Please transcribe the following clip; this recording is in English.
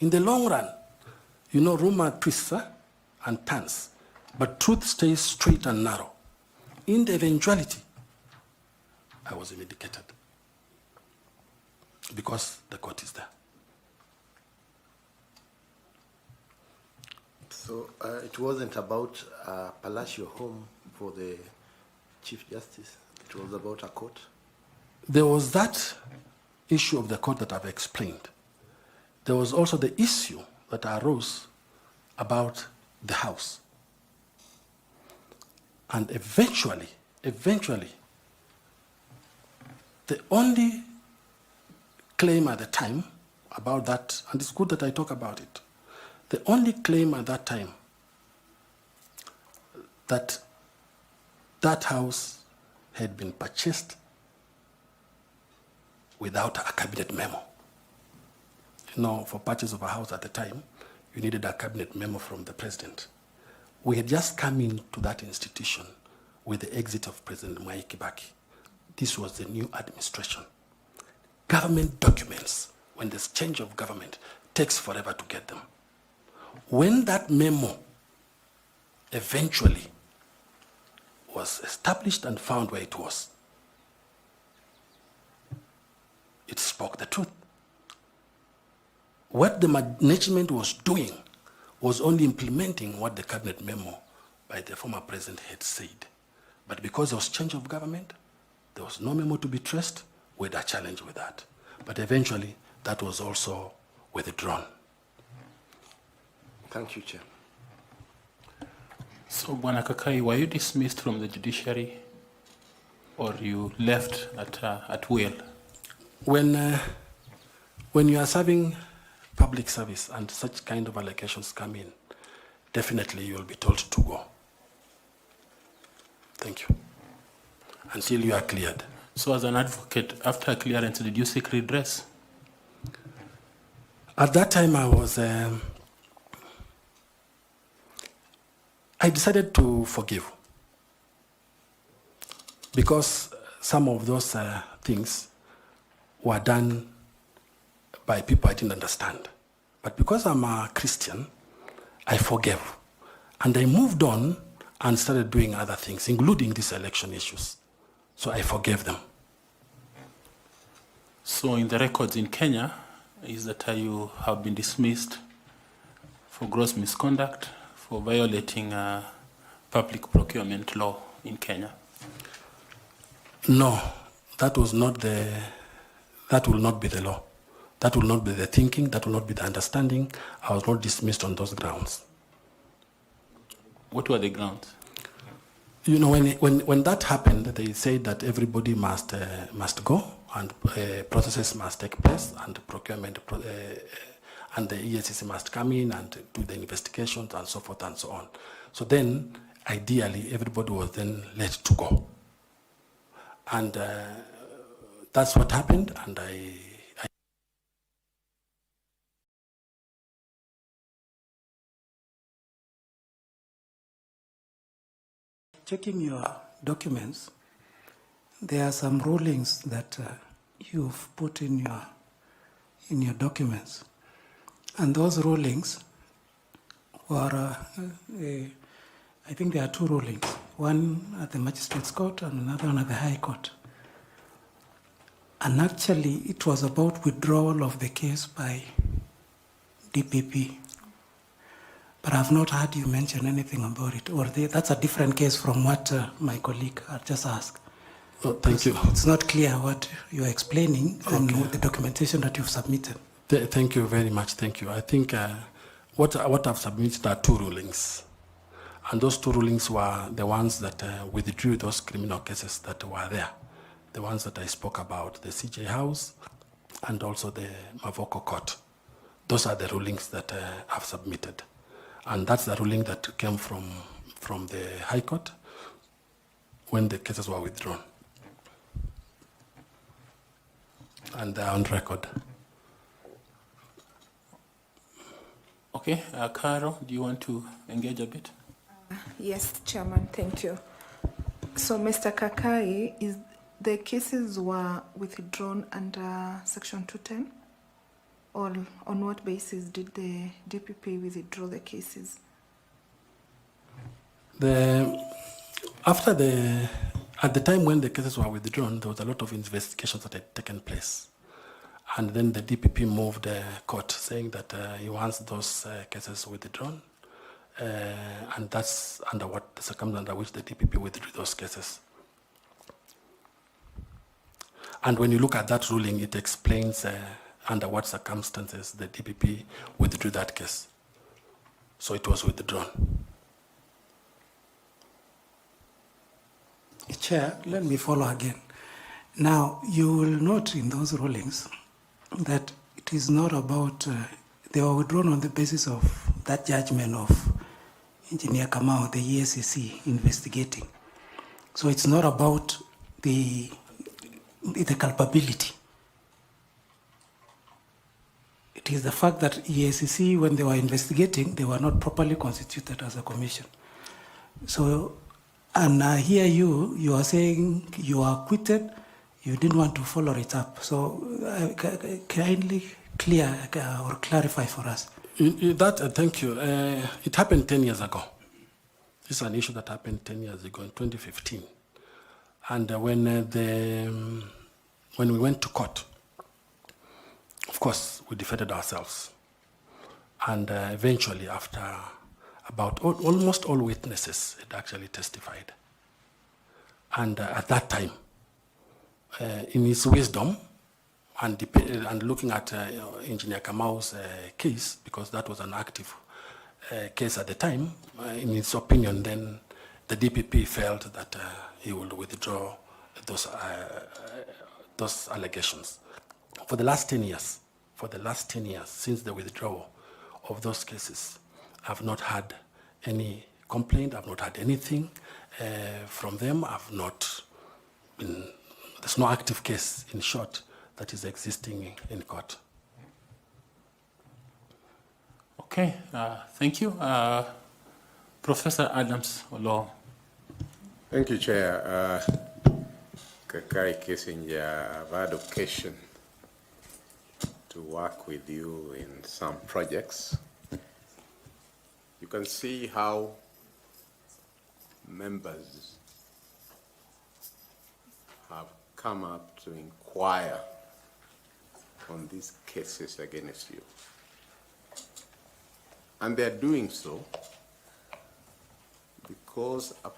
In the long run, you know, rumor twists and turns, but truth stays straight and narrow. In the eventuality, I was vindicated because the court is there. So it wasn't about a palatial home for the Chief Justice. It was about a court. There was that issue of the court that I've explained. There was also the issue that arose about the house. And eventually, the only claim at the time about that, and it's good that I talk about it, the only claim at that time that that house had been purchased without a cabinet memo. You know, for purchase of a house at the time, you needed a cabinet memo from the president. We had just come into that institution with the exit of President Iebc. This was the new administration. Government documents, when there's change of government, takes forever to get them. When that memo eventually was established and found where it was, it spoke the truth. What the management was doing was only implementing what the cabinet memo by the former president had said. But because there was change of government, there was no memo to be traced. We had a challenge with that. But eventually, that was also withdrawn. Thank you, Chair. So, Bwana Kakai, were you dismissed from the judiciary or you left at will? When you are serving public service and such kind of allegations come in, definitely you will be told to go. Thank you. Until you are cleared. So as an advocate, after clearance, did you seek redress? At that time, I decided to forgive because some of those things were done by people I didn't understand. But because I'm a Christian, I forgave. And I moved on and started doing other things, including these election issues. So I forgave them. So in the records in Kenya, is that you have been dismissed for gross misconduct, for violating public procurement law in Kenya? No, that will not be the law. That will not be the thinking, that will not be the understanding. I was not dismissed on those grounds. What were the grounds? You know, when that happened, they said that everybody must go and processes must take place and procurement and the EACC must come in and do the investigations and so forth and so on. So then, ideally, everybody was then let to go. And that's what happened, and I checking your documents, there are some rulings that you've put in your documents, and those rulings were, I think there are two rulings, one at the Magistrates Court and another one at the High Court. And actually, it was about withdrawal of the case by DPP. But I've not heard you mention anything about it, or that's a different case from what my colleague had just asked. Oh, thank you. It's not clear what you're explaining and the documentation that you've submitted. Thank you very much. Thank you. I think what I've submitted are two rulings. And those two rulings were the ones that withdrew those criminal cases that were there. The ones that I spoke about, the CJ House and also the Mavoko Court. Those are the rulings that I've submitted. And that's the ruling that came from the High Court when the cases were withdrawn. And they're on record. Okay, Caro, do you want to engage a bit? Yes, Chairman, thank you. So, Mr. Kakai'S, the cases were withdrawn under Section 210? Or on what basis did the DPP withdraw the cases? At the time when the cases were withdrawn, there was a lot of investigations that had taken place. And then the DPP moved the court saying that he wants those cases withdrawn. And that's under what the circumstance under which the DPP withdrew those cases. And when you look at that ruling, it explains under what circumstances the DPP withdrew that case. So it was withdrawn. Chair, let me follow again. Now, you will note in those rulings that it is not about, they were withdrawn on the basis of that judgment of Engineer Kamau, the ESCC investigating. So it's not about the culpability. It is the fact that ESCC, when they were investigating, they were not properly constituted as a commission. So, and I hear you are saying you are acquitted, you didn't want to follow it up. So kindly clear or clarify for us. Thank you. It happened 10 years ago. This is an issue that happened 10 years ago in 2015. And when we went to court, of course, we defended ourselves. And eventually, after about almost all witnesses had actually testified. And at that time, in his wisdom, and looking at Engineer Kamau's case, because that was an active case at the time, in his opinion, then the DPP felt that he would withdraw those allegations. For the last 10 years, since the withdrawal of those cases, I've not had any complaint, I've not had anything from them, there's no active case, in short, that is existing in court. Okay, thank you. Professor Adams Olo. Thank you, Chair. Kakai'S, I've had occasion to work with you in some projects. You can see how members have come up to inquire on these cases against you. And they're doing so because